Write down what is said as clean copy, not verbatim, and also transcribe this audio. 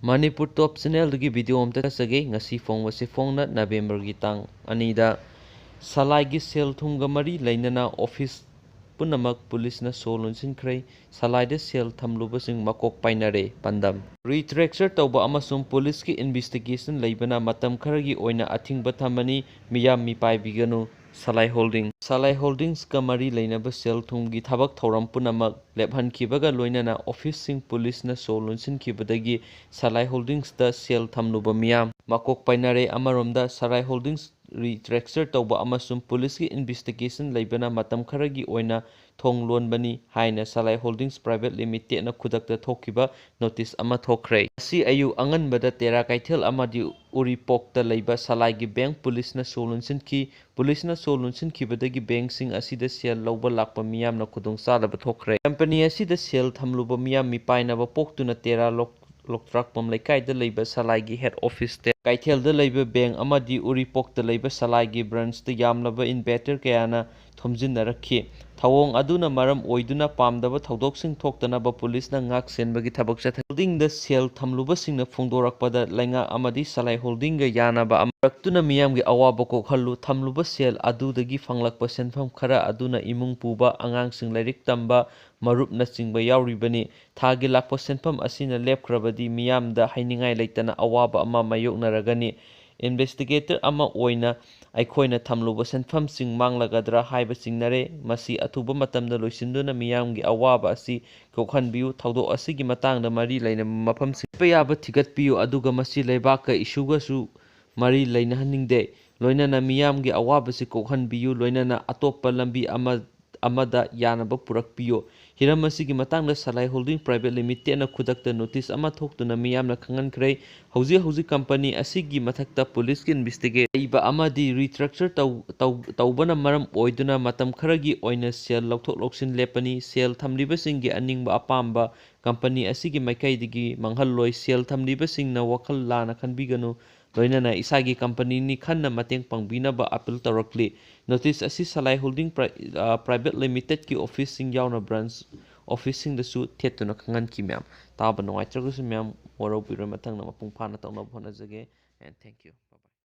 Manipur Top Channel की video अमता सगे ngasi फोंगवसे फोंगना November की तांग अनीदा Salai की सेल थुंगा मरी लेनना ऑफिस पुनमक पुलिस न सो लोंसिनख्रे Salai दे सेल थमलुबसिंग makok peinakhre Pandam Retracture तौबा अमसुम पुलिस की इन्वेस्टिगेशन लेबना मतम खरगी ओइना अथिंगबा थमनी मियाम मिपाइबिगनु Salai Holdings का मरी लेनब सेल थुंगी थबक थौरम पुनमक लेबहनखिबगा लोइनना ऑफिसिंग पुलिस न सो लोंसिनखिबदगी Salai Holdings दा सेल थमलुबा मियाम makok peinakhre अमरोमदा Salai Holdings restructure तौबा अमसुम पुलिस की इन्वेस्टिगेशन लेबना मतम खरगी ओइना थोंग लोनबनी हाइना Salai Holdings Private Limited न खुदकता थोखिबा नोटिस अमा थोखरे असि अयु अंगनबदा तेरा कैथेल अमादि उरिपोकता लेबा Salai की बैंक पुलिस न सो लोंसिनखि पुलिस न सो लोंसिनखिबदगी बैंक सिंग असिदा सेल लौबा लाकपा मियाम न खुदोंग चादबा थोखरे कंपनी असिदा सेल थमलुबा मियाम मिपाइनाबा पोक्तुना तेरा लोकट्राकपम लेकाइदा लेबा Salai की हेड ऑफिस ते कैथेलदा लेबा बैंक अमादि उरिपोकता लेबा Salai की ब्रांच ते यामलबा इन्वेस्टर कयाना थोमजिनरखि थवोंग अदुना मरम ओइदुना पामदबा थौदोकसिंग थोक्तनाबा पुलिस न ngak senbagi thabak chatha holding the sel thamlubasing na phongdorakpada lainga amadi Salai Holding ga yanaba amraktuna miyam gi awaba ko khallu thamluba sel adudagi fanglakpa senpham khara aduna imung puba angang sing lairik tamba marup na singba yauribani thagi lakpa senpham asina lepkrabadi miyam da hainingai leitana awaba ama mayoknaragani investigator ama oina अखोइना थमलुबा सेनफमसिंग मांगलागद्रा हाइबा चिंगनरे मसी अथुबा मतमदा लोइसिनदुना मियामगी अवाबा असि कोखनबियु थौदो असिगी मतांगदा मरी लैना मफमसिंग पयाबा थिगतपियु अदुगा मसी लेबाका इशुगासु मरी लैना हनिंगदे लोइनाना मियामगी अवाबासि कोखनबियु लोइनाना अतोप्पा लंबी अमदा यानबा पुरकपियु Hiram असिगी मतंगदा Salai Holding Private Limited na khudakta notice ama thoktuna miyamna khangankhre hauji company asigi mathakta police ki investigate iba amadi restructure taubana maram oiduna matam kharagi oina sel lokthok loksin lepani sel thamliba singi aningba apamba company asigi maikaidigi manghalloi sel thamliba singna wakhal lana khanbiganu loinana isagi company ni khanna mateng pangbinaba appeal tawrakli notice asi Salai Holding Private Limited ki office sing yauna branch office sing da su thetuna khangan ki myam taba nongai tragusu myam warau pira mathang na mapung phana tawna bhona jage and thank you.